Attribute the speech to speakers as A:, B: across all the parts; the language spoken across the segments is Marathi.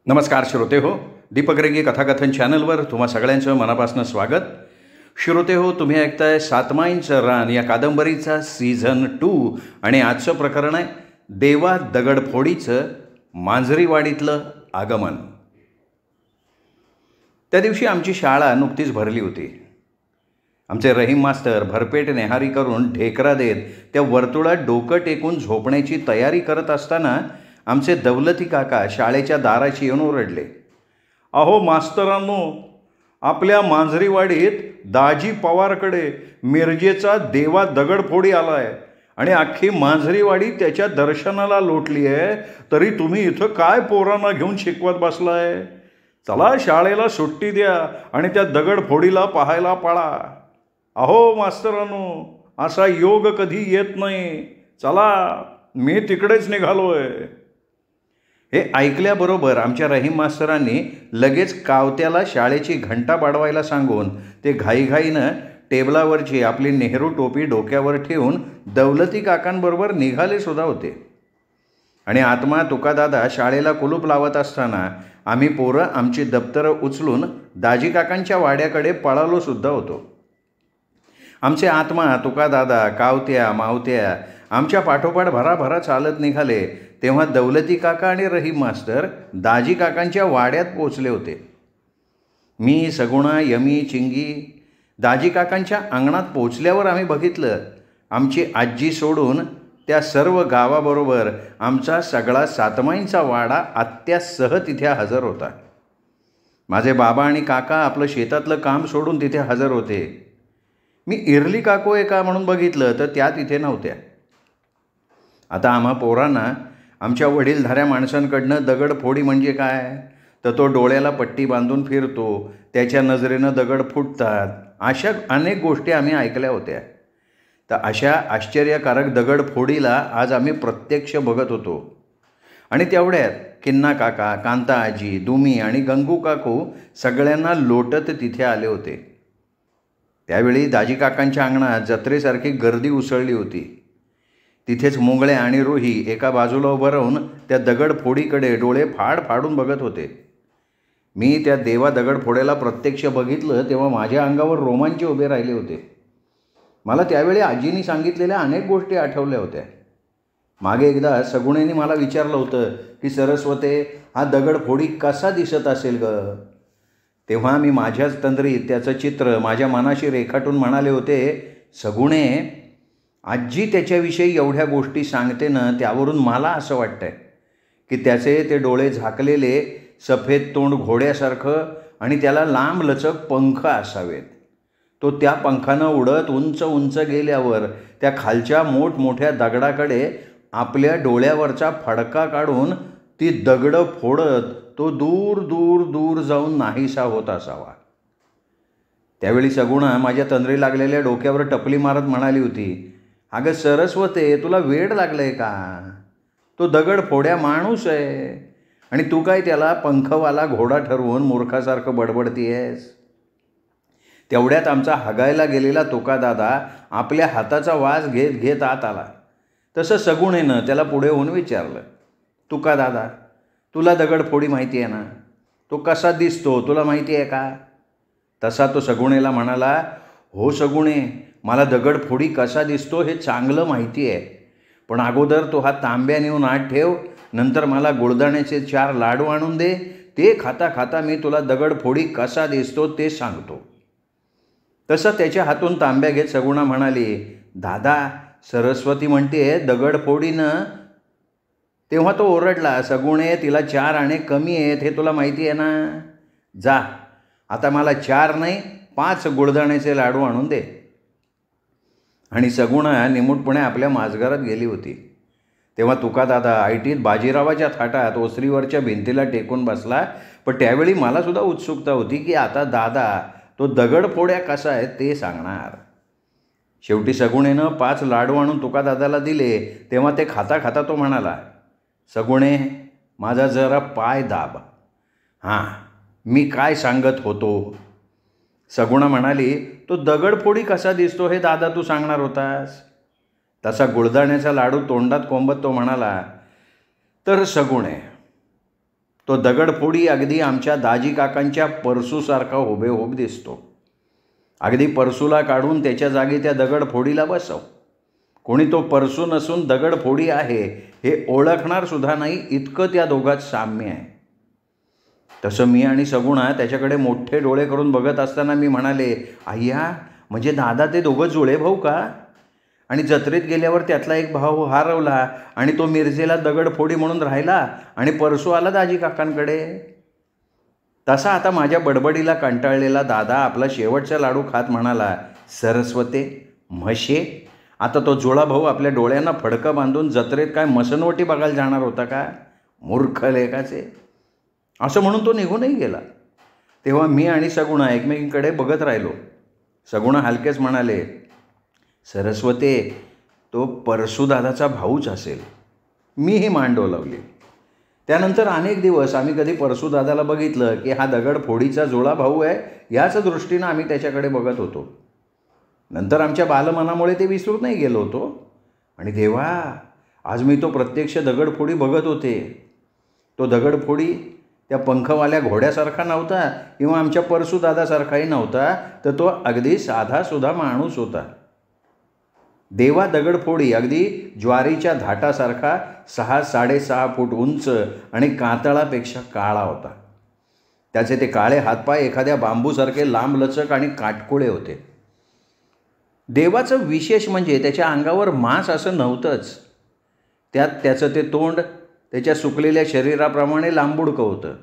A: नमस्कार श्रोते हो, दीपक रेंगे कथाकथन चॅनलवर तुम्हा सगळ्यांचं मनापासून स्वागत. श्रोते हो, तुम्ही ऐकताय सातमाईंचं रान या कादंबरीचा सीझन 2 आणि आजचं प्रकरण आहे देवा दगडफोडीचं मांजरीवाडीतलं आगमन. त्या दिवशी आमची शाळा नुकतीच भरली होती. आमचे रहीम मास्तर भरपेट नेहारी करून ढेकरा देत त्या वर्तुळात डोकं टेकून झोपण्याची तयारी करत असताना आमचे दौलती काका शाळेच्या दाराशी येऊन ओरडले, अहो मास्तरांनो, आपल्या मांजरीवाडीत दाजी पवारकडे मिरजेचा देवा दगडफोडी आला आहे आणि अख्खी मांजरीवाडी त्याच्या दर्शनाला लोटली आहे, तरी तुम्ही इथं काय पोरांना घेऊन शिकवत बसलाय? चला शाळेला सुट्टी द्या आणि त्या दगडफोडीला पाहायला पळा. अहो मास्तरांनो, असा योग कधी येत नाही. चला, मी तिकडेच निघालोय. हे ऐकल्याबरोबर आमच्या रहीम मास्तरांनी लगेच कावत्याला शाळेची घंटा वाढवायला सांगून ते घाईघाईनं टेबलावरची आपली नेहरू टोपी डोक्यावर ठेवून दौलती काकांबरोबर निघाले सुद्धा होते. आणि आत्मा तुकादादा शाळेला कुलूप लावत असताना आम्ही पोरं आमची दप्तरं उचलून दाजी काकांच्या वाड्याकडे पळालो सुद्धा होतो. आमचे आत्मा तुकादादा, कावत्या, मावत्या आमच्या पाठोपाठ भराभरा चालत निघाले तेव्हा दौलती काका आणि रहीम मास्तर दाजी काकांच्या वाड्यात पोचले होते. मी, सगुणा, यमी, चिंगी दाजी काकांच्या अंगणात पोचल्यावर आम्ही बघितलं, आमची आजी सोडून त्या सर्व गावाबरोबर आमचा सगळा सातमाईंचा वाडा आत्यासह तिथे हजर होता. माझे बाबा आणि काका आपलं शेतातलं काम सोडून तिथे हजर होते. मी इरली काकू आहे का म्हणून बघितलं तर त्या तिथे नव्हत्या. आता आम्हा पोरांना आमच्या वडीलधाऱ्या माणसांकडनं दगडफोडी म्हणजे काय, तर तो डोळ्याला पट्टी बांधून फिरतो, त्याच्या नजरेनं दगड फुटतात, अशा अनेक गोष्टी आम्ही ऐकल्या होत्या. तर अशा आश्चर्यकारक दगडफोडीला आज आम्ही प्रत्यक्ष बघत होतो. आणि तेवढ्यात किन्ना काका, कांता आजी, दुमी आणि गंगू काकू सगळ्यांना लोटत तिथे आले होते. त्यावेळी दाजी काकांच्या अंगणात जत्रेसारखी गर्दी उसळली होती. तिथेच मुंगळे आणि रोही एका बाजूला उभं राहून त्या दगडफोडीकडे डोळे फाड फाडून बघत होते. मी त्या देवा दगडफोड्याला प्रत्यक्ष बघितलं तेव्हा माझ्या अंगावर रोमांच उभे राहिले होते. मला त्यावेळी आजीनी सांगितलेल्या अनेक गोष्टी आठवल्या होत्या. मागे एकदा सगुणेने मला विचारलं होतं की सरस्वते, हा दगडफोडी कसा दिसत असेल ग? तेव्हा मी माझ्याच तंद्रीत त्याचं चित्र माझ्या मनाशी रेखाटून म्हणाले होते, सगुणे, आजी त्याच्याविषयी एवढ्या गोष्टी सांगते ना, त्यावरून मला असं वाटतंय की त्याचे ते डोळे झाकलेले, सफेद तोंड घोड्यासारखं आणि त्याला लांब लचक पंख असावेत. तो त्या पंखानं उडत उंच उंच गेल्यावर त्या खालच्या मोठमोठ्या दगडाकडे आपल्या डोळ्यावरचा फडका काढून ती दगडं फोडत तो दूर दूर दूर जाऊन नाहीसा होत असावा. त्यावेळी सगुणा माझ्या तंद्री लागलेल्या डोक्यावर टपली मारत म्हणाली होती, अगं सरस्वते, तुला वेड लागलंय का? तो दगडफोड्या माणूस आहे आणि तू काय त्याला पंखवाला घोडा ठरवून मूर्खासारखं बडबडतीयस? तेवढ्यात आमचा हगायला गेलेला तुकादादा आपल्या हाताचा वास घेत घेत आत आला. तसं सगुणेनं त्याला पुढे होऊन विचारलं, तुकादादा, तुला दगडफोडी माहिती आहे ना? तो कसा दिसतो तुला माहिती आहे का? तसा तो सगुणेला म्हणाला, हो सगुणे, मला दगडफोडी कसा दिसतो हे चांगलं माहिती आहे, पण अगोदर तो हा तांब्या नेऊन आत ठेव, नंतर मला गुळदाण्याचे 4 लाडू आणून दे, ते खाता खाता मी तुला दगडफोडी कसा दिसतो ते सांगतो. तसं त्याच्या हातून तांब्या घेत सगुणा म्हणाली, दादा, सरस्वती म्हणते दगडफोडीनं. तेव्हा तो ओरडला, सगुणे, तिला 4 आणे कमी आहेत हे तुला माहिती आहे ना? जा, आता मला 4 नाही 5 गुळदाण्याचे लाडू आणून दे. आणि सगुणा निमूटपणे आपल्या माजघरात गेली होती. तेव्हा तुकादादा ऐटीत बाजीरावाच्या थाटात ओसरीवरच्या भिंतीला टेकून बसला. पण त्यावेळी मलासुद्धा उत्सुकता होती की आता दादा तो दगडफोड्या कसा आहे ते सांगणार. शेवटी सगुणेनं 5 लाडू आणून तुकादादाला दिले. तेव्हा ते खाता खाता तो म्हणाला, सगुणे, माझा जरा पाय दाब. हां, मी काय सांगत होतो? सगुणा म्हणाली, तो दगडफोडी कसा दिसतो हे दादा तू सांगणार होतास. तसा गुळदाण्याचा लाडू तोंडात कोंबत तो म्हणाला, तर सगुणे, तो दगडफोडी अगदी आमच्या दाजी काकांच्या परसूसारखा हुबेहूब दिसतो. अगदी परसूला काढून त्याच्या जागी त्या दगडफोडीला बसव. कोणी तो परसू नसून दगडफोडी आहे हे ओळखणार सुद्धा नाही, इतकं त्या दोघात साम्य आहे. तसं मी आणि सगुणा त्याच्याकडे मोठे डोळे करून बघत असताना मी म्हणाले, अय्या, म्हणजे दादा ते दोघं जुळे भाऊ का? आणि जत्रेत गेल्यावर त्यातला एक भाऊ हरवला आणि तो मिरजेला दगडफोडी म्हणून राहिला आणि परसू आला दाजी काकांकडे. तसा आता माझ्या बडबडीला कंटाळलेला दादा आपला शेवटचा लाडू खात म्हणाला, सरस्वते, म्हशे, आता तो जुळा भाऊ आपल्या डोळ्यांना फडकं बांधून जत्रेत काय मसनवटी बघायला जाणार होता का? मूर्ख लेकाचे. असं म्हणून तो निघूनही गेला. तेव्हा मी आणि सगुणा एकमेकींकडे बघत राहिलो. सगुणा हलकेच म्हणाले, सरस्वते, तो परसूदादाचा भाऊच असेल. मीही मान डोलावली. त्यानंतर अनेक दिवस आम्ही कधी परसूदादाला बघितलं की हा दगडफोडीचा जुळा भाऊ आहे याच दृष्टीनं आम्ही त्याच्याकडे बघत होतो. नंतर आमच्या बालमनामुळे ते विसरूनही गेलो होतो. आणि देवा, आज मी तो प्रत्यक्ष दगडफोडी बघत होते. तो दगडफोडी त्या पंखवाल्या घोड्यासारखा नव्हता किंवा आमच्या परसूदादासारखाही नव्हता, तर तो अगदी साधासुधा माणूस होता. देवा दगडफोडी अगदी ज्वारीच्या धाटासारखा 6-6.5 फूट उंच आणि कातळापेक्षा काळा होता. त्याचे ते काळे हातपाय एखाद्या बांबूसारखे लांबलचक आणि काटकुळे होते. देवाचं विशेष म्हणजे त्याच्या अंगावर मांस असं नव्हतंच. त्यात त्याचं ते तोंड त्याच्या सुकलेल्या शरीराप्रमाणे लांबुडकं होतं.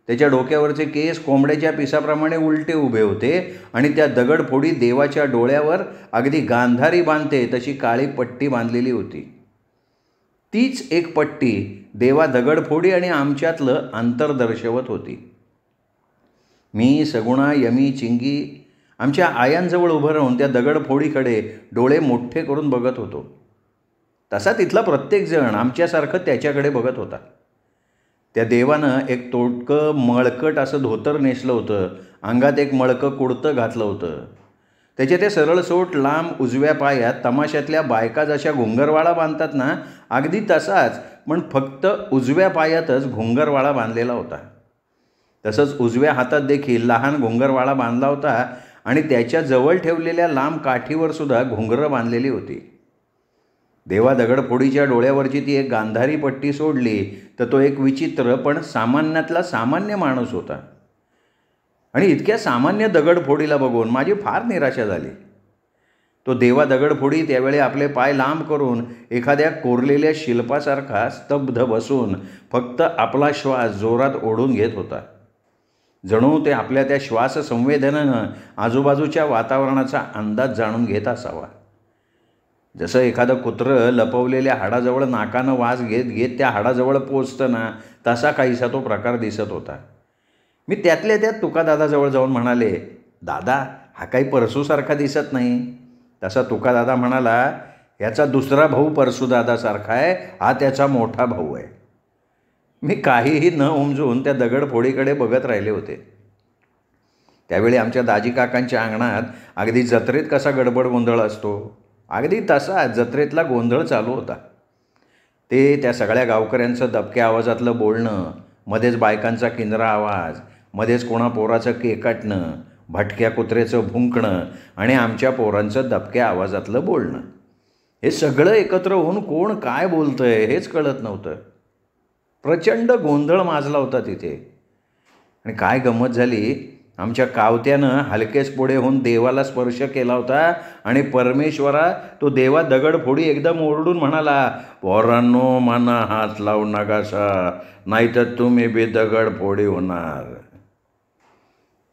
A: त्याच्या डोक्यावरचे केस कोंबड्याच्या पिसाप्रमाणे उलटे उभे होते आणि त्या दगडफोडी देवाच्या डोळ्यावर अगदी गांधारी बांधते तशी काळी पट्टी बांधलेली होती. तीच एक पट्टी देवा दगडफोडी आणि आमच्यातलं अंतर दर्शवत होती. मी, सगुणा, यमी, चिंगी आमच्या आयांजवळ उभं राहून त्या दगडफोडीकडे डोळे मोठे करून बघत होतो. तसा तिथला प्रत्येकजण आमच्यासारखं त्याच्याकडे बघत होता. त्या देवानं एक तोटकं मळकट असं धोतर नेसलं होतं. अंगात एक मळकं कुडतं घातलं होतं. त्याच्या त्या सरळसोट लांब उजव्या पायात तमाशातल्या बायका जशा घुंगरवाळा बांधतात ना, अगदी तसाच, पण फक्त उजव्या पायातच घुंगरवाळा बांधलेला होता. तसंच उजव्या हातात देखील लहान घुंगरवाळा बांधला होता आणि त्याच्या जवळ ठेवलेल्या लांब काठीवर सुद्धा घुंगरं बांधलेली होती. देवा दगडफोडीच्या डोळ्यावरची ती एक गांधारी पट्टी सोडली तर तो एक विचित्र पण सामान्यातला सामान्य माणूस होता. आणि इतक्या सामान्य दगडफोडीला बघून माझी फार निराशा झाली. तो देवा दगडफोडी त्यावेळी आपले पाय लांब करून एखाद्या कोरलेल्या शिल्पासारखा स्तब्ध बसून फक्त आपला श्वास जोरात ओढून घेत होता. जणू ते आपल्या त्या श्वास संवेदनेनं आजूबाजूच्या वातावरणाचा अंदाज जाणून घेत असावा. जसं एखादं कुत्रं लपवलेल्या हाडाजवळ नाकानं वास घेत घेत त्या हाडाजवळ पोचतं ना, तसा काहीसा तो प्रकार दिसत होता. मी त्यातल्या त्यात तुकादादाजवळ जाऊन म्हणाले, दादा, हा काही परसूसारखा दिसत नाही. तसा तुकादादा म्हणाला, याचा दुसरा भाऊ परसूदादासारखा आहे, हा त्याचा मोठा भाऊ आहे. मी काहीही न उमजून त्या दगडफोडीकडे बघत राहिले होते. त्यावेळी आमच्या दाजी काकांच्या अंगणात अगदी जत्रेत कसा गडबड गोंधळ असतो, अगदी तसा जत्रेतला गोंधळ चालू होता. ते त्या सगळ्या गावकऱ्यांचं दबक्या आवाजातलं बोलणं, मध्येच बायकांचा किंजरा आवाज, मध्येच कोणा पोराचं केकाटणं, भटक्या कुत्र्याचं भुंकणं आणि आमच्या पोरांचं दबक्या आवाजातलं बोलणं, हे सगळं एकत्र होऊन कोण काय बोलतंय हेच कळत नव्हतं. प्रचंड गोंधळ माजला होता तिथे. आणि काय गंमत झाली, आमच्या कावत्यानं हलकेच पुढे होऊन देवाला स्पर्श केला होता आणि परमेश्वरा, तो देवा दगडफोडी एकदम ओरडून म्हणाला, पोरांनो, मना हात लावू नकासा, नाहीतर तुम्ही बी दगडफोडी होणार.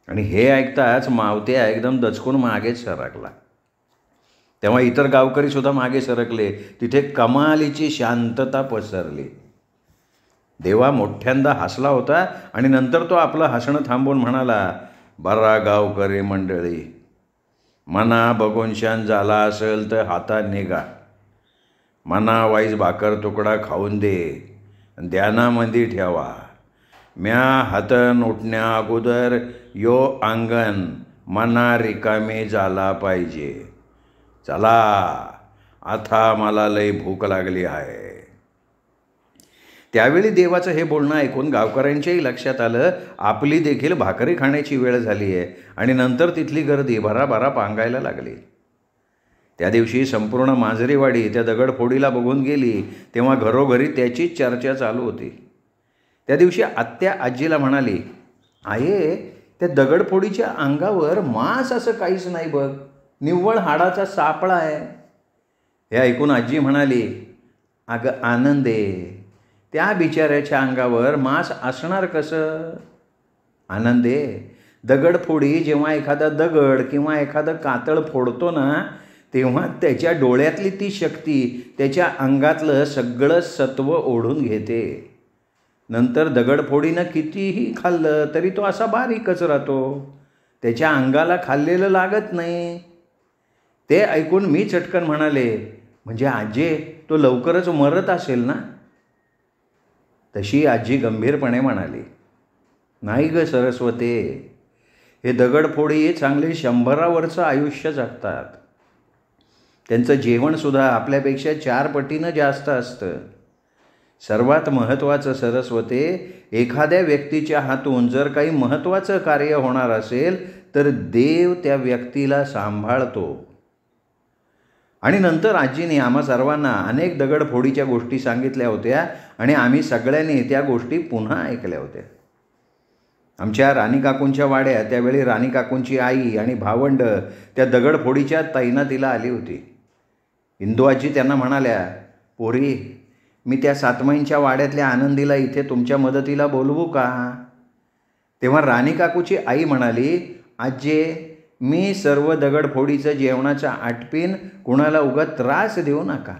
A: आणि हे ऐकताच मावत्या एकदम दचकून मागेच सरकला. तेव्हा इतर गावकरीसुद्धा मागे सरकले. तिथे कमालीची शांतता पसरली. देवा मोठ्यांदा हसला होता आणि नंतर तो आपलं हसणं थांबवून म्हणाला, बरा गावकरी मंडळी, मना बघून शान झाला असेल तर हातात निघा. मना वाईज भाकर तुकडा खाऊन दे, ध्यानामध्ये ठेवा. म्या हातन उठण्या अगोदर यो अंगण मना रिकामे झाला पाहिजे. चला, आता मला लई भूक लागली आहे. त्यावेळी देवाचं हे बोलणं ऐकून गावकऱ्यांच्याही लक्षात आलं आपली देखील भाकरी खाण्याची वेळ झाली आहे आणि नंतर तिथली गर्दी भराभरा पांगायला लागली. त्या दिवशी संपूर्ण मांजरेवाडी त्या दगडफोडीला बघून गेली तेव्हा घरोघरी त्याचीच चर्चा चालू होती. त्या दिवशी आत्या आजीला म्हणाली, आये त्या दगडफोडीच्या अंगावर मांस असं काहीच नाही बघ, निव्वळ हाडाचा सापळा आहे. हे ऐकून आजी म्हणाली, अगं आनंदे, त्या बिचाऱ्याच्या अंगावर मांस असणार कसं? आनंदे, दगडफोडी जेव्हा एखादा दगड किंवा एखादं कातळ फोडतो ना तेव्हा त्याच्या डोळ्यातली ती शक्ती त्याच्या अंगातलं सगळं सत्व ओढून घेते. नंतर दगडफोडीनं कितीही खाल्लं तरी तो असा बारीकच राहतो, त्याच्या अंगाला खाल्लेलं लागत नाही. ते ऐकून मी चटकन म्हणाले, म्हणजे आजी तो लवकरच मरत असेल ना? तशी आजी गंभीरपणे म्हणाली, नाही ग सरस्वते, हे दगडफोडी चांगले 100 आयुष्य जगतात. त्यांचं जेवणसुद्धा आपल्यापेक्षा 4 पटीनं जास्त असतं. सर्वात महत्त्वाचं सरस्वते, एखाद्या व्यक्तीच्या हातून जर काही महत्त्वाचं कार्य होणार असेल तर देव त्या व्यक्तीला सांभाळतो. आणि नंतर आजीने आम्हा सर्वांना अनेक दगडफोडीच्या गोष्टी सांगितल्या होत्या आणि आम्ही सगळ्यांनी त्या गोष्टी पुन्हा ऐकल्या होत्या. आमच्या राणी काकूंच्या वाड्यात त्यावेळी राणी काकूंची आई आणि भावंड त्या दगडफोडीच्या तैनातीला आली होती. इंदू आजी त्यांना म्हणाल्या, पोरी, मी त्या सातमाईंच्या वाड्यातल्या आनंदीला इथे तुमच्या मदतीला बोलवू का? तेव्हा राणी काकूची आई म्हणाली, आजे, मी सर्व दगडफोडीचं जेवणाचं आटपीन, कुणाला उगाच त्रास देऊ नका.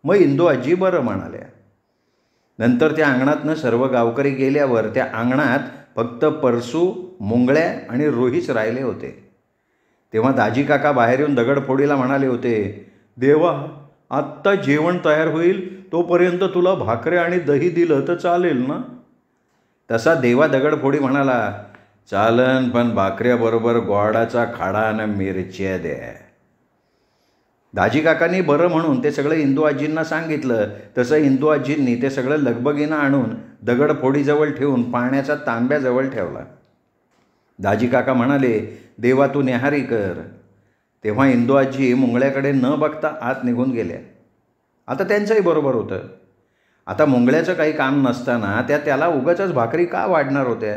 A: मग इंदू आजी बरं म्हणाल्या. नंतर त्या अंगणातनं सर्व गावकरी गेल्यावर त्या अंगणात फक्त परसू, मुंगळ्या आणि रोहीच राहिले होते. तेव्हा दाजी काका बाहेर येऊन दगडफोडीला म्हणाले होते, देवा, आत्ता जेवण तयार होईल तोपर्यंत तुला भाकऱ्या आणि दही दिलं तर चालेल ना? तसा देवा दगडफोडी म्हणाला, चालन, पण भाकऱ्याबरोबर गोडाचा खाडा आणि मिरच्या द्या. दाजी काकांनी बरं म्हणून ते सगळं इंदू आजींना सांगितलं. तसं इंदू आजींनी ते सगळं लगबगीनं आणून दगडफोडीजवळ ठेवून पाण्याचा तांब्याजवळ ठेवला. दाजी काका म्हणाले, देवा तू न्याहारी कर. तेव्हा इंदू आजी मुंगळ्याकडे न बघता आत निघून गेल्या. आता त्यांचंही बरोबर होतं. आता मुंगळ्याचं काही काम नसताना त्याला उगाचच भाकरी का वाढणार होत्या?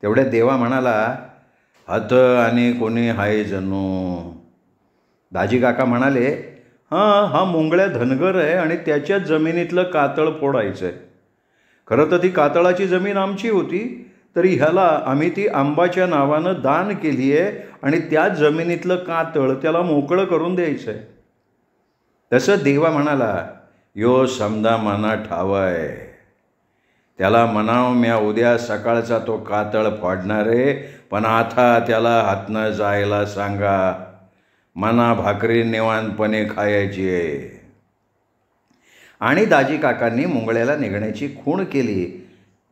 A: तेवढ्यात देवा म्हणाला, हत आणि कोणी हाय जणू. दाजी काका म्हणाले, हां, हा मुंगळ्या धनगर आहे आणि त्याच्याच जमिनीतलं कातळ फोडायचं आहे. खरं तर ती कातळाची जमीन आमची होती, तरी ह्याला आम्ही ती आंबाच्या नावानं दान केली आहे आणि त्याच जमिनीतलं कातळ त्याला मोकळं करून द्यायचं आहे. तसं देवा म्हणाला, यो समजा मना ठावाय. त्याला म्हणाव, म्या उद्या सकाळचा तो कातळ फोडणार आहे, पण आता त्याला हातनं जायला सांगा. मना भाकरी निवांतपणे खायची आहे. आणि दाजी काकांनी मुंगळ्याला निघण्याची खूण केली.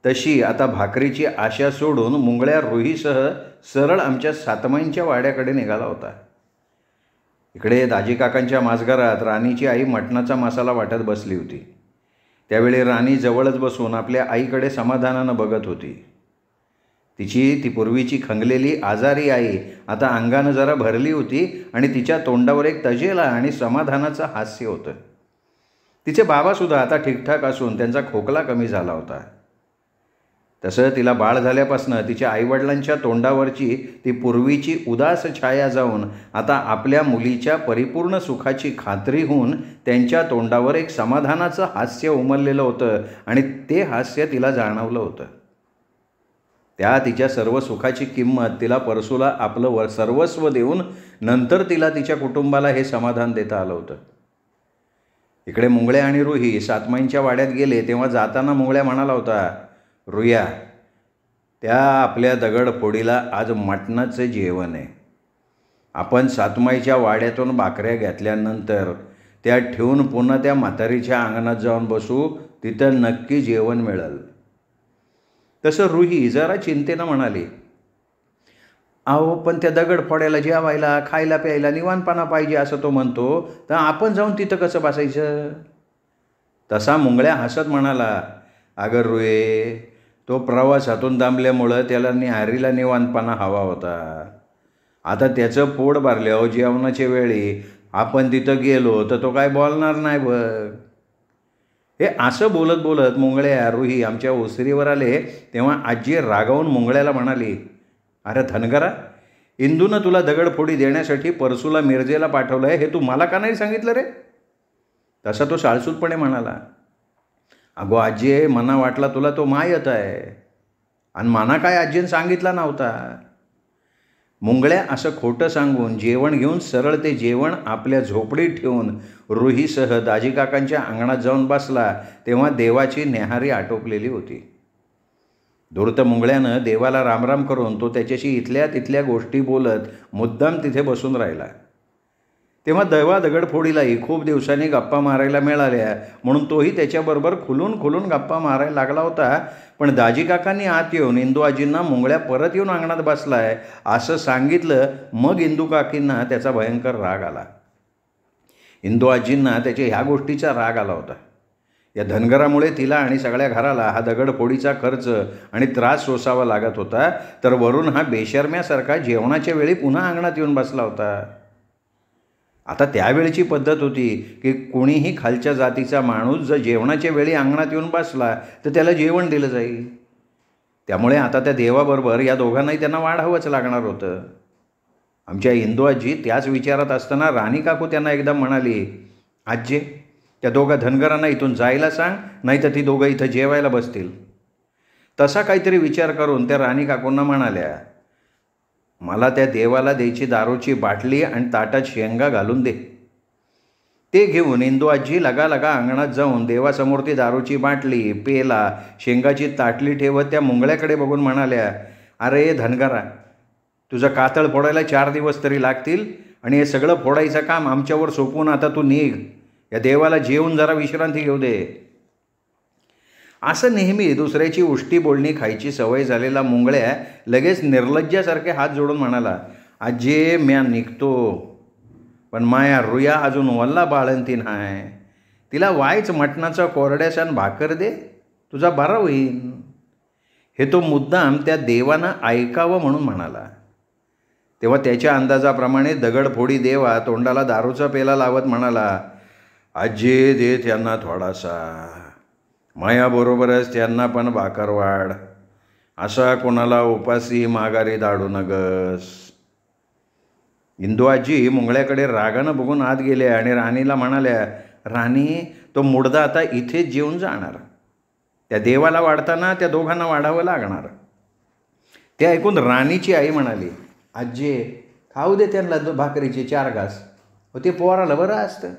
A: तशी आता भाकरीची आशा सोडून मुंगळ्या रोहीसह सरळ आमच्या सातमाईंच्या वाड्याकडे निघाला होता. इकडे दाजी काकांच्या माजघरात राणीची आई मटणाचा मसाला वाटत बसली होती. त्यावेळी राणी जवळच बसून आपल्या आईकडे समाधानानं बघत होती. ती पूर्वीची खंगलेली आजारी आई आता अंगानं जरा भरली होती आणि तिच्या तोंडावर एक तजेला आणि समाधानाचं हास्य होतं. तिचे बाबासुद्धा आता ठीकठाक असून त्यांचा खोकला कमी झाला होता. तसं तिला बाळ झाल्यापासनं तिच्या आईवडिलांच्या तोंडावरची ती पूर्वीची उदास छाया जाऊन आता आपल्या मुलीच्या परिपूर्ण सुखाची खात्री होऊन त्यांच्या तोंडावर एक समाधानाचं हास्य उमललेलं होतं आणि ते हास्य तिला जाणवलं होतं. त्या तिच्या सर्व सुखाची किंमत तिला परसूला आपलं सर्वस्व देऊन नंतर तिला तिच्या कुटुंबाला हे समाधान देता आलं होतं. इकडे मुंगळ्या आणि रुही सातमाईंच्या वाड्यात गेले तेव्हा जाताना मुंगळ्या म्हणाला होता, रुया, त्या आपल्या दगडफोडीला आज मटणाचं जेवण आहे. आपण सातमाईच्या वाड्यातून भाकऱ्या घेतल्यानंतर त्या ठेवून पुन्हा त्या म्हातारीच्या अंगणात जाऊन बसू, तिथं नक्की जेवण मिळेल. तसं रुही जरा चिंतेनं म्हणाली, अहो पण त्या दगडफोड्याला जेवायला, खायला प्यायला निवांतपणा पाहिजे असं तो म्हणतो, तर आपण जाऊन तिथं कसं बसायचं? तसा मुंगळ्या हसत म्हणाला, अगं रुये, तो प्रवासातून दांबल्यामुळं त्याला न्याहारीला निवांतपणा हवा होता. आता त्याचं पोट भरल्यावर जेवणाच्या वेळी आपण तिथं गेलो तर तो काय बोलणार नाही बघ. हे असं बोलत बोलत मुंगळ्या रुही आमच्या ओसरीवर आले तेव्हा आजी रागावून मुंगळ्याला म्हणाली, अरे धनगरा, इंदूनं तुला दगडफोडी देण्यासाठी परसूला मिरजेला पाठवलं आहे, हे तू मला का नाही सांगितलं रे? तसा तो साळसूदपणे म्हणाला, अगो आजी, मना वाटला तुला तो मायत आहे, आणि मना काय आजीनं सांगितला नव्हता. मुंगळ्या असं खोटं सांगून जेवण घेऊन सरळ ते जेवण आपल्या झोपडीत ठेवून रुहीसह दाजीकाकांच्या अंगणात जाऊन बसला तेव्हा देवाची न्याहारी आटोपलेली होती. धूर्त मुंगळ्यानं देवाला रामराम करून तो त्याच्याशी इथल्या तिथल्या गोष्टी बोलत मुद्दाम तिथे बसून राहिला. तेव्हा देवा दगडफोडीलाही खूप दिवसांनी गप्पा मारायला मिळाल्या म्हणून तोही त्याच्याबरोबर खुलून खुलून गप्पा मारायला लागला होता. पण दाजीकाकांनी आत येऊन इंदू आजींना मुंगळ्या परत येऊन अंगणात बसलाय असं सांगितलं. मग इंदू काकींना त्याचा भयंकर राग आला. इंदू आजींना त्याच्या ह्या गोष्टीचा राग आला होता. या धनगरामुळे तिला आणि सगळ्या घराला हा दगडफोडीचा खर्च आणि त्रास सोसावा लागत होता, तर वरून हा बेशर्म्यासारखा जेवणाच्या वेळी पुन्हा अंगणात येऊन बसला होता. आता त्यावेळची पद्धत होती की कोणीही खालच्या जातीचा माणूस जर जेवणाच्या वेळी अंगणात येऊन बसला तर त्याला जेवण दिलं जाईल. त्यामुळे आता त्या देवाबरोबर या दोघांनाही त्यांना वाढावंच लागणार होतं. आमच्या इंदू आजी त्याच विचारात असताना राणी काकू त्यांना एकदम म्हणाली, आजी, त्या दोघा धनगरांना इथून जायला सांग, नाही तर ती दोघं इथं जेवायला बसतील. तसा काहीतरी विचार करून त्या राणी काकूंना म्हणाल्या, मला त्या देवाला द्यायची दारूची बाटली आणि ताटात शेंगा घालून दे. ते घेऊन इंदू आजी लगा अंगणात जाऊन देवासमोर ती दारूची बाटली, पेला, शेंगाची ताटली ठेवत त्या मुंगळ्याकडे बघून म्हणाल्या, अरे धनगरा, तुझं कातळ फोडायला 4 दिवस तरी लागतील आणि हे सगळं फोडायचं काम आमच्यावर सोपवून आता तू निघ. या देवाला जेवून जरा विश्रांती घेऊ दे. असं नेहमी दुसऱ्याची उष्टी बोलणी खायची सवय झालेला मुंगळ्या लगेच निर्लज्जासारखे हात जोडून म्हणाला, आजी, म्या निघतो, पण माया रुया अजून वल्ला बाळंतीन आहे, तिला वायच मटणाचा कोरड्यासान भाकर दे, तुझा बरा होईन. हे तो मुद्दाम त्या देवानं ऐकावं म्हणून म्हणाला. तेव्हा त्याच्या अंदाजाप्रमाणे दगडफोडी देवा तोंडाला दारूचा पेला लावत म्हणाला, आजी, दे त्यांना थोडासा, मायाबरोबरच त्यांना पण भाकर वाढ, असा कोणाला उपासी माघारी धाडू नगस. इंदू आजी मुंगळ्याकडे रागानं बघून आत गेल्या आणि राणीला म्हणाल्या, राणी, तो मुडदा आता इथेच जेवून जाणार, त्या देवाला वाढताना त्या दोघांना वाढावं लागणार. ते ऐकून राणीची आई म्हणाली, आजी, खाऊ दे त्यांना भाकरीचे 4 घास, ते पोराला बरं असतं.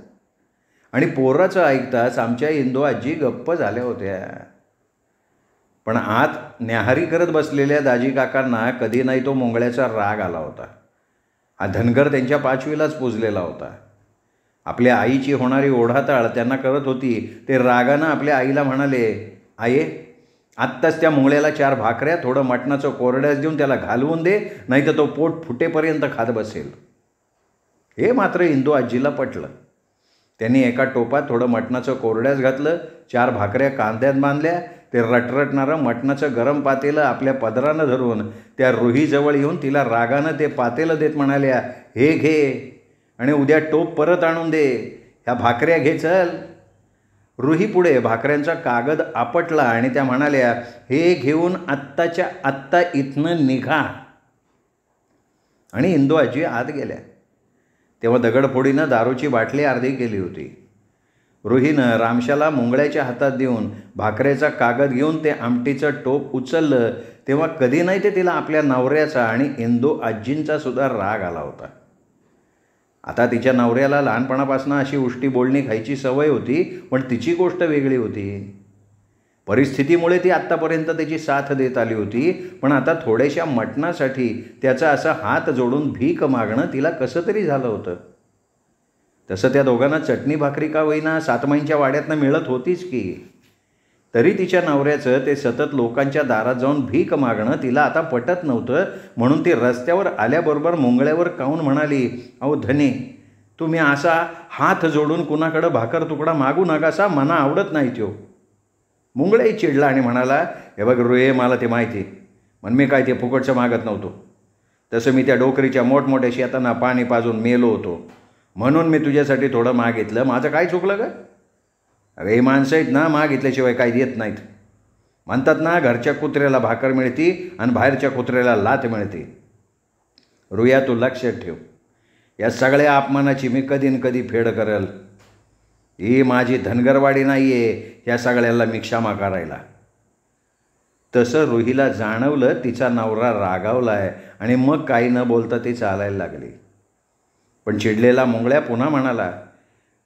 A: आणि पोराचं ऐकताच आमच्या इंदू आजी गप्प झाल्या होत्या. पण आत न्याहारी करत बसलेल्या दाजी काकांना कधी नाही तो मुंगळ्याचा राग आला होता. हा धनगर त्यांच्या 5वीलाच पुजलेला होता. आपल्या आईची होणारी ओढाताळ त्यांना करत होती. ते रागानं आपल्या आईला म्हणाले, आये, आत्ताच त्या मुंगळ्याला 4 भाकऱ्या, थोडं मटणाचं कोरड्यास देऊन त्याला घालवून दे, नाही तर तो पोट फुटेपर्यंत खात बसेल. हे मात्र इंदू आजीला पटलं. त्यांनी एका टोपात थोडं मटणाचं कोरड्यास घातलं, 4 भाकऱ्या कांद्यात बांधल्या. ते रटरटणारं मटणाचं गरम पातेलं आपल्या पदरानं धरून त्या रुहीजवळ येऊन तिला रागानं ते पातेलं देत म्हणाल्या, हे घे आणि उद्या टोप परत आणून दे, ह्या भाकऱ्या घे चल. रुही पुढे भाकऱ्यांचा कागद आपटला आणि त्या म्हणाल्या, हे घेऊन आत्ताच्या आत्ता इथनं निघा. आणि इंदू आजी आत गेल्या. तेव्हा दगडफोडीनं दारूची बाटली अर्धी केली होती. रुहीनं रामशाला मुंगळ्याच्या हातात देऊन भाकरेचा कागद घेऊन ते आमटीचं टोप उचललं. तेव्हा कधी नाही ते तिला आपल्या नवऱ्याचा आणि इंदू आजींचा सुद्धा राग आला होता. आता तिच्या नवऱ्याला लहानपणापासून अशी उष्टी बोलणी खायची सवय होती, पण तिची गोष्ट वेगळी होती. परिस्थितीमुळे ती आत्तापर्यंत त्याची साथ देत आली होती, पण आता थोड्याशा मटणासाठी त्याचा असा हात जोडून भीक मागणं तिला कसं तरी झालं होतं. तसं त्या दोघांना चटणी भाकरी का होईना 7 महिन्याच्या वाड्यातनं मिळत होतीच की. तरी तिच्या नवऱ्याचं ते सतत लोकांच्या दारात जाऊन भीक मागणं तिला आता पटत नव्हतं. म्हणून ती रस्त्यावर आल्याबरोबर मुंगळ्यावर काऊन म्हणाली, अहो धने, तुम्ही असा हात जोडून कुणाकडं भाकर तुकडा मागू नकासा, मना आवडत नाही त्यो. मुंगळेही चिडला आणि म्हणाला, हे बघ रुये, मला ते माहिती, पण मी काय ते फुकटचं मागत नव्हतो. तसं मी त्या डोकरीच्या मोठमोठ्या शेतांना पाणी पाजून मेलो होतो, म्हणून मी तुझ्यासाठी थोडं मागितलं. माझं काय चुकलं का? अरे, ही माणसं आहेत ना, मागितल्याशिवाय काही देत नाहीत. म्हणतात ना, घरच्या कुत्र्याला भाकर मिळती आणि बाहेरच्या कुत्र्याला लाथ मिळते. रुया, तू लक्षात ठेव, या सगळ्या अपमानाची मी कधी न कधी फेड करेल. ही माझी धनगरवाडी नाही आहे ह्या सगळ्याला मी क्षमा करायला. तसं रुहीला जाणवलं तिचा नवरा रागावला आहे आणि मग काही न बोलता ती चालायला लागली. पण चिडलेला मुंगळ्या पुन्हा म्हणाला,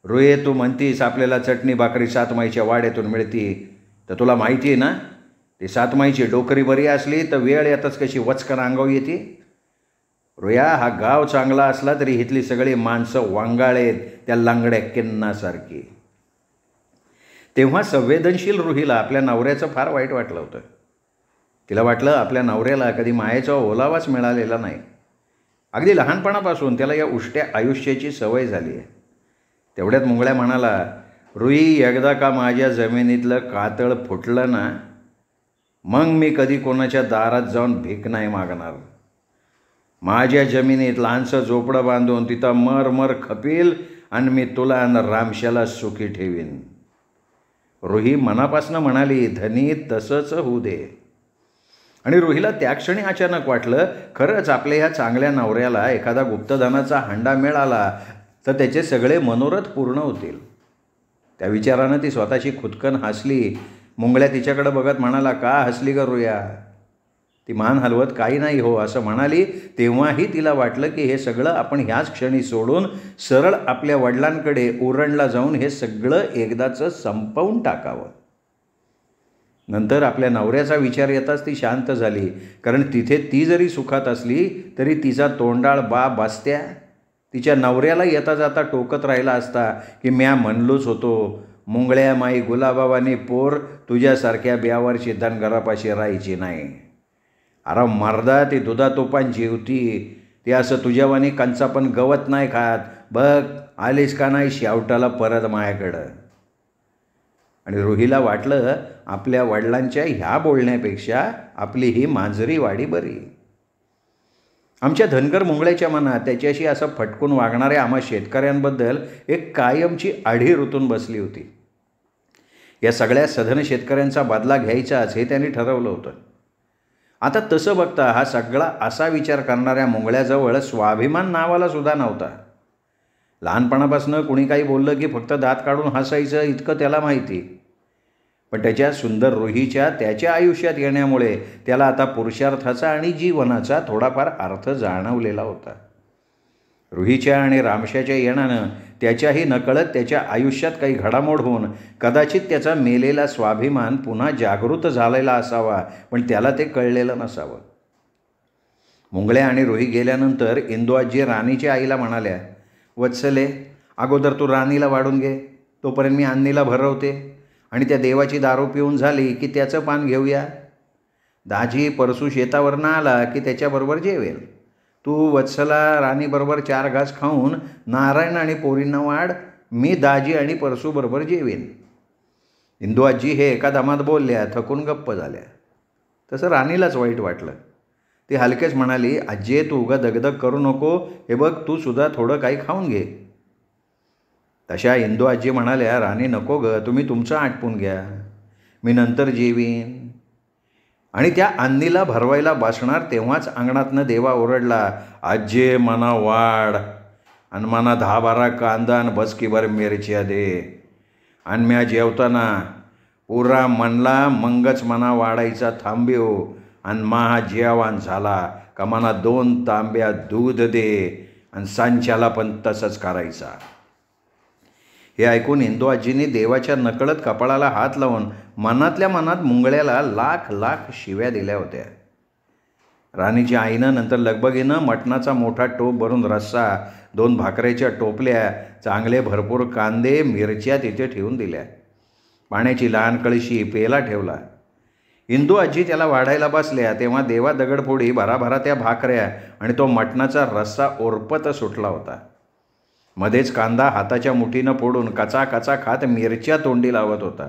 A: रुये, तू म्हणतीस आपल्याला चटणी भाकरी सातमाईच्या वाड्यातून मिळती, तर तुला माहिती आहे ना, ती सातमाईची डोकरी बरी असली तर वेळ येतच कशी वचकन अंगावर येते. रुया, हा गाव चांगला असला तरी इथली सगळी माणसं वांगाळेत त्या लांगड्या किन्नासारखी. तेव्हा संवेदनशील रुहीला आपल्या नवऱ्याचं फार वाईट वाटलं होतं. तिला वाटलं आपल्या नवऱ्याला कधी मायेचा ओलावाच मिळालेला नाही. अगदी लहानपणापासून त्याला या उष्ट्या आयुष्याची सवय झाली आहे. तेवढ्यात मुंगळ्या म्हणाला, रुई, एकदा का माझ्या जमिनीतलं कातळ फुटलं ना, मग मी कधी कोणाच्या दारात जाऊन भीक नाही मागणार. माझ्या जमिनीत लहानसं झोपडं बांधून तिथं मर खपील आणि मी तुला आणि रामशाला सुखी ठेवीन. रुही मनापासनं म्हणाली, धनी, तसंच होऊ दे. आणि रुहीला त्या क्षणी अचानक वाटलं, खरंच आपल्या ह्या चांगल्या नवऱ्याला एखादा गुप्तधनाचा हंडा मिळाला तर त्याचे सगळे मनोरथ पूर्ण होतील. त्या विचारानं ती स्वतःची खुदकन हसली. मुंगळ्या तिच्याकडे बघत म्हणाला, का हसली ग रुया? ती मान हलवत, काही नाही हो असं म्हणाली. तेव्हाही तिला वाटलं की हे सगळं आपण ह्याच क्षणी सोडून सरळ आपल्या वडिलांकडे उरणला जाऊन हे सगळं एकदाचं संपवून टाकावं. नंतर आपल्या नवऱ्याचा विचार येताच ती शांत झाली, कारण तिथे ती जरी सुखात असली तरी तिचा तोंडाळ बाप बसत्या तिच्या नवऱ्याला येता जाता टोकत राहिला असता की म्या म्हणलोच होतो, मुंगळ्या माई गुलाबावानी पोर तुझ्यासारख्या ब्यावरची धनगरापाशी राहायची नाही. अरे मर्दा, ती दुधा तोपान जेवती, ती असं तुझ्यावानी कंचा पण गवत नाही खात. बघ, आलीस का नाही शेवटाला परत मायाकडं. आणि रुहीला वाटलं, आपल्या वडिलांच्या ह्या बोलण्यापेक्षा आपली ही मांजरी वाडी बरी. आमच्या धनगर मुंगळ्याच्या मनात त्याच्याशी असं फटकून वागणाऱ्या आम्हा शेतकऱ्यांबद्दल एक कायमची आढी रुतून बसली होती. या सगळ्या सधन शेतकऱ्यांचा बदला घ्यायचाच हे त्यांनी ठरवलं होतं. आता तसं बघता हा सगळा असा विचार करणाऱ्या मुंगळ्याजवळ स्वाभिमान नावाला सुद्धा नव्हता. लहानपणापासून कुणी काही बोललं की फक्त दात काढून हसायचं इतकं त्याला माहिती. पण त्याच्या सुंदर रुहीच्या त्याच्या आयुष्यात येण्यामुळे त्याला आता पुरुषार्थाचा आणि जीवनाचा थोडाफार अर्थ जाणवलेला होता. रुहीच्या आणि रामशाच्या येण्यानं त्याच्याही नकळत त्याच्या आयुष्यात काही घडामोड होऊन कदाचित त्याचा मेलेला स्वाभिमान पुन्हा जागृत झालेला असावा, पण त्याला ते कळलेलं नसावं. मुंगळ्या आणि रुही गेल्यानंतर इंदुआजी राणीच्या आईला म्हणाल्या, वत्सले, अगोदर तू राणीला वाढून घे, तोपर्यंत मी अन्नीला भरवते, आणि त्या देवाची दारू पिऊन झाली की त्याचं पान घेऊया. दाजी परसू शेतावरनं आला की त्याच्याबरोबर जेवेल. तू वत्सला राणीबरोबर 4 घास खाऊन नारायण आणि पोरींना वाढ, मी दाजी आणि परसूबरोबर जेवेन. इंदुआजी हे एका दमात बोलल्या, थकून गप्प झाल्या. तसं राणीलाच वाईट वाटलं. ती हलकेच म्हणाली, आजी, तू उगा दगदग करू नको, हे बघ, तू सुद्धा थोडं काही खाऊन घे. तशा इंदुआजी म्हणाल्या, राणी नको ग, तुम्ही तुमचं आटपून घ्या, मी नंतर जेवीन. आणि त्या अन्नीला भरवायला बसणार तेव्हाच अंगणातनं देवा ओरडला, आजे, मना वाढ, आणि मना 10-12 कांदा आणि बसकीभर मिरच्या दे. आणि म्या जेवताना पुरा मनला मंगच मना वाढायचा थांब्यो, आणि महा जेवण झाला का मना 2 तांब्या दूध दे, आणि सांच्याला पण तसंच करायचा. हे ऐकून इंदुआजींनी देवाच्या नकळत कपाळाला हात लावून मनातल्या मनात मुंगळ्याला लाख शिव्या दिल्या होत्या. राणीच्या आईनं नंतर लगबगीनं मटणाचा मोठा टोप भरून रस्सा, 2 भाकऱ्याच्या टोपल्या, चांगले भरपूर कांदे, मिरच्या तिथे ठेवून दिल्या. पाण्याची लहान कळशी, पेला ठेवला. इंदुआजी त्याला वाढायला बसल्या तेव्हा देवा दगडफोडी, भराभरा त्या भाकऱ्या आणि तो मटणाचा रस्सा ओरपत सुटला होता. मध्येच कांदा हाताच्या मुठीनं फोडून कचा कचा खात मिरच्या तोंडी लावत होता.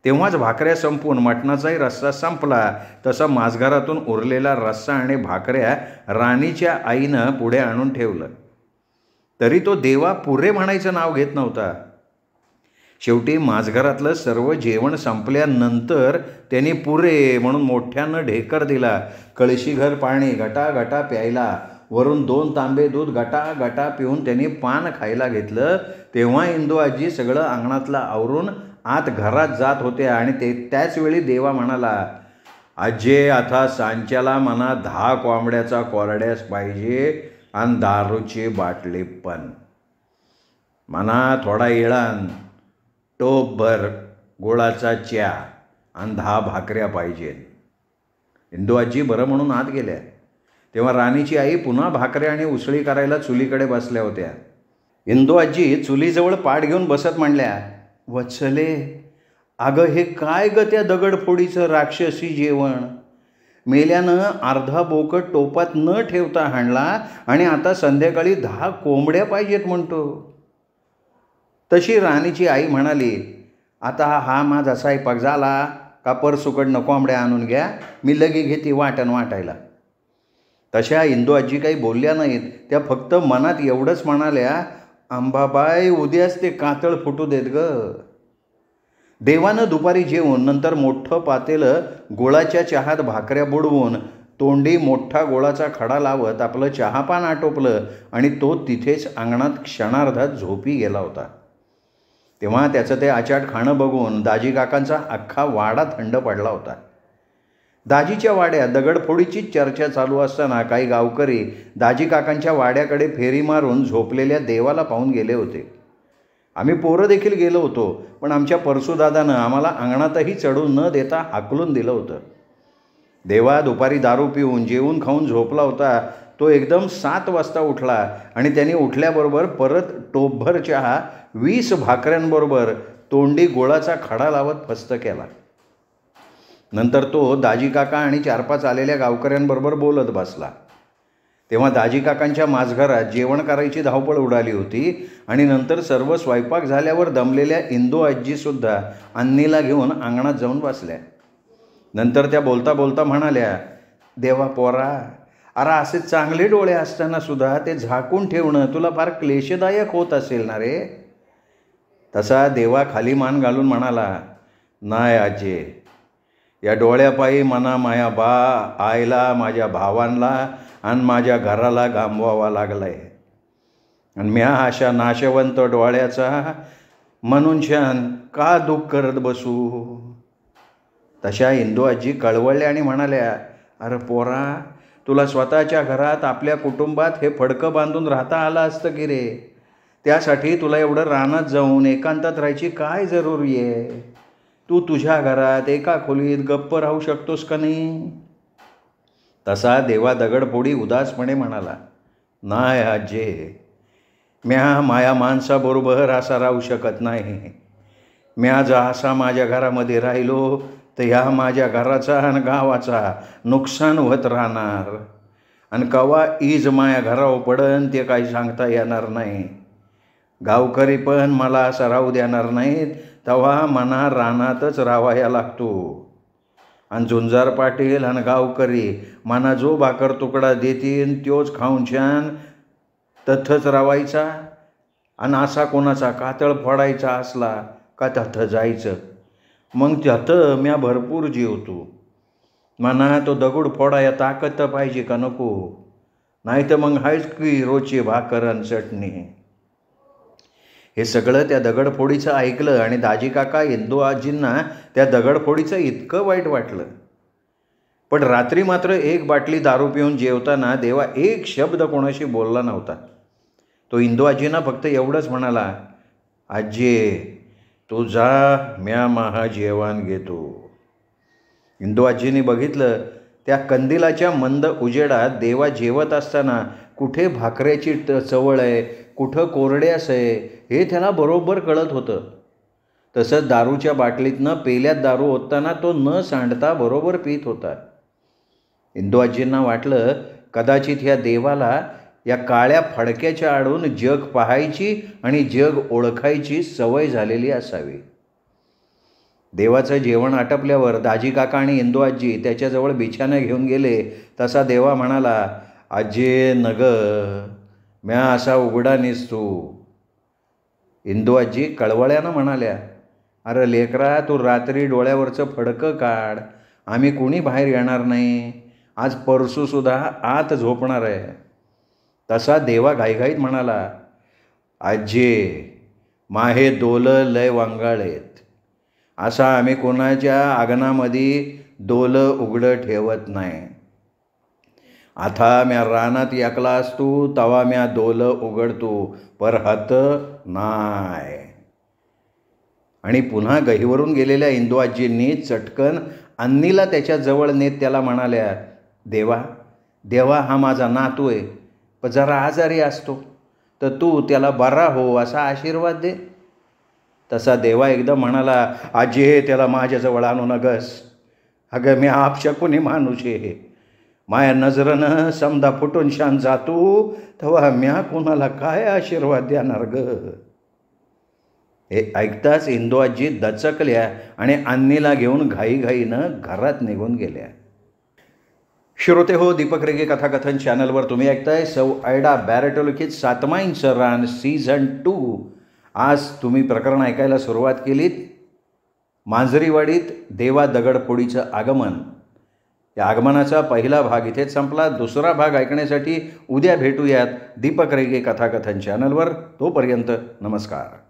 A: तेव्हाच भाकऱ्या संपून मटणाचाही रस्सा संपला. तसा माझघरातून उरलेला रस्सा आणि भाकऱ्या राणीच्या आईनं पुढे आणून ठेवलं. तरी तो देवा पुरे म्हणायचं नाव घेत नव्हता. शेवटी माझघरातलं सर्व जेवण संपल्यानंतर त्यांनी पुरे म्हणून मोठ्यानं ढेकर दिला. कळशीभर पाणी गटागटा प्यायला. वरून 2 तांबे दूध गटागटा पिऊन त्यांनी पान खायला घेतलं. तेव्हा इंदू आजी सगळं अंगणातलं आवरून आत घरात जात होत्या आणि त्याचवेळी देवा म्हणाला, आजे आता सांच्याला मना 10 कोंबड्याचा कोरड्यास पाहिजे आणि दारूची बाटली पण. मना थोडा इळान, टोपभर गुळाचा च्या आणि 10 भाकऱ्या पाहिजेत. इंदू आजी बरं म्हणून आत गेल्या. तेव्हा राणीची आई पुन्हा भाकऱ्या आणि उसळी करायला चुलीकडे बसल्या होत्या. इंदू आजी चुलीजवळ पाट घेऊन बसत म्हणल्या, वत्सले, अगं हे काय ग त्या दगडफोडीचं राक्षसी जेवण. मेल्यानं अर्धा बोकट टोपात न ठेवता हाणला आणि आता संध्याकाळी 10 कोंबड्या पाहिजेत म्हणतो. तशी राणीची आई म्हणाली, आता हा माझा स्वयंपाक झाला का परसुकडनं कोंबड्या आणून घ्या, मी लगी घेते वाटण वाटायला. तशा इंदू आजी काही बोलल्या नाहीत. त्या फक्त मनात एवढंच म्हणाल्या, अंबाबाई उद्याच ते कातळ फुटू देत ग. देवानं दुपारी जेवून नंतर मोठं पातेलं गुळाच्या चहात भाकऱ्या बुडवून तोंडी मोठा गोळाचा खडा लावत आपलं चहापान आटोपलं आणि तो तिथेच अंगणात क्षणार्धात झोपी गेला होता. तेव्हा त्याचं ते आचाट खाणं बघून दाजी काकांचा अख्खा वाडा थंड पडला होता. दाजीच्या वाड्यात दगडफोडीचीच चर्चा चालू असताना काही गावकरी दाजी काकांच्या वाड्याकडे फेरी मारून झोपलेल्या देवाला पाहून गेले होते. आम्ही पोरं देखील गेलो होतो, पण आमच्या परसूदादानं आम्हाला अंगणातही चढू न देता हाकलून दिलं होतं. देवा दुपारी दारू पिऊन जेवून खाऊन झोपला होता. तो एकदम 7 वाजता उठला आणि त्याने उठल्याबरोबर परत टोपभर चहा 20 भाकऱ्यांबरोबर तोंडी गोळाचा खडा लावत फस्त केला. नंतर तो दाजी काका आणि 4-5 आलेल्या गावकऱ्यांबरोबर बोलत बसला. तेव्हा दाजी काकांच्या माझघरात जेवण करायची धावपळ उडाली होती आणि नंतर सर्व स्वयंपाक झाल्यावर दमलेल्या इंदू आजीसुद्धा अन्नीला घेऊन अंगणात जाऊन बसल्या. नंतर त्या बोलता बोलता म्हणाल्या, देवा पोरा, अरे असे चांगले डोळे असताना सुद्धा ते झाकून ठेवणं तुला फार क्लेशदायक होत असेल ना रे. तसा देवा खाली मान घालून म्हणाला, नाही आजे, या डोळ्यापायी मना माया आईला, माझ्या भावांना आणि माझ्या घराला गांबवावा लागलाय. आणि म्या अशा नाशवंत डोळ्याचा म्हणून छान का दुःख करत बसू. तशा इंदू आजी कळवळल्या आणि म्हणाल्या, अरे पोरा, तुला स्वतःच्या घरात आपल्या कुटुंबात हे फडकं बांधून राहता आलं असतं की रे. त्यासाठी तुला एवढं रानात जाऊन एकांतात राहायची काय जरुरी आहे. तू तुझ्या घरात एका खोलीत गप्प राहू शकतोस का नाही. तसा देवा दगडफोडी उदासपणे म्हणाला, नाही आजे, म्या माया माणसाबरोबर असा राहू शकत नाही. म्या जर असा माझ्या घरामध्ये राहिलो तर ह्या माझ्या घराचा आणि गावाचा नुकसान होत राहणार. आणि कवा ईज माया घरावर पडन ते काही सांगता येणार नाही. गावकरी पण मला असं राहू देणार नाहीत. तेव्हा मना रानातच राहायला लागतो. आणि झुंजार पाटील आणि गावकरी मना जो भाकर तुकडा देतील त्योच खाऊन छान तथंच रावायचा. आणि असा कोणाचा कातळ फोडायचा असला का तथं जायचं. मग त्यातं म्या भरपूर जेवतो. मना तो दगड फोडाया ताकद तर पाहिजे का नको. नाही तर मग हायच की रोजची भाकर आणि चटणी. हे सगळं त्या दगडफोडीचं ऐकलं आणि दाजी काका इंदू आजींना त्या दगडफोडीचं इतकं वाईट वाटलं. पण रात्री मात्र 1 बाटली दारू पिऊन जेवताना देवा एक शब्द कोणाशी बोलला नव्हता. तो इंदू आजींना फक्त एवढंच म्हणाला, आजी तू जा, म्या महा जेवण घेतो. इंदू आजींनी बघितलं त्या कंदिलाच्या मंद उजेडात देवा जेवत असताना कुठे भाकऱ्याची चवळ आहे, कुठं कोरड्यास आहे हे त्याला बरोबर कळत होतं. तसंच दारूच्या बाटलीतनं पेल्यात दारू ओतताना तो न सांडता बरोबर पीत होता. इंदू आजींना वाटलं कदाचित ह्या देवाला या काळ्या फडक्याच्या आडून जग पाहायची आणि जग ओळखायची सवय झालेली असावी. देवाचं जेवण आटपल्यावर दाजी काका आणि इंदू आजी त्याच्याजवळ बिछाना घेऊन गेले. तसा देवा म्हणाला, आजे नग म्या असा उघडा निसतो. इंदू आजी कळवळ्यानं म्हणाल्या, अरे लेकरा, तू रात्री डोळ्यावरचं फडकं काढ, आम्ही कुणी बाहेर येणार नाही. आज परसूसुद्धा आत झोपणार आहे. तसा देवा घाईघाईत म्हणाला, आजे माहे डोलं लय वांगाळेत. असा आम्ही कोणाच्या आगनामध्ये डोलं उघडं ठेवत नाही. आता म्या रानात एकला असतो तवा म्या डोलं उघडतो, पर हत नाय. आणि पुन्हा गहीवरून गेलेल्या इंदू आजींनी चटकन अन्नीला त्याच्याजवळ नेत त्याला म्हणाल्या, देवा देवा हा माझा नातू आहे, पण जरा आजारी असतो, तर तू त्याला बरा हो असा आशीर्वाद दे. तसा देवा एकदम म्हणाला, आजी त्याला माझ्याजवळ आणू नगस. अगं मी आपशकुनी माणूस आहे. माया नजरनं समजा फुटून शान जातो तेव्हा म्या कोणाला काय आशीर्वाद देणार ग. हे ऐकताच इंदू आजी दचकल्या आणि अन्नीला घेऊन घाईघाईनं घरात निघून गेल्या. श्रोते हो, दीपक रेगे कथाकथन चॅनलवर तुम्ही ऐकताय सौ आयडा बॅरेटो लिखित 7मा इंचरान सीझन 2. आज तुम्ही प्रकरण ऐकायला सुरुवात केलीत. मांजरीवाडीत देवा दगडफोडीचं आगमन. या आगमनाचा पहिला भाग इथेच संपला. दुसरा भाग ऐकण्यासाठी उद्या भेटूयात दीपक रेगे कथाकथन चॅनलवर. तोपर्यंत नमस्कार.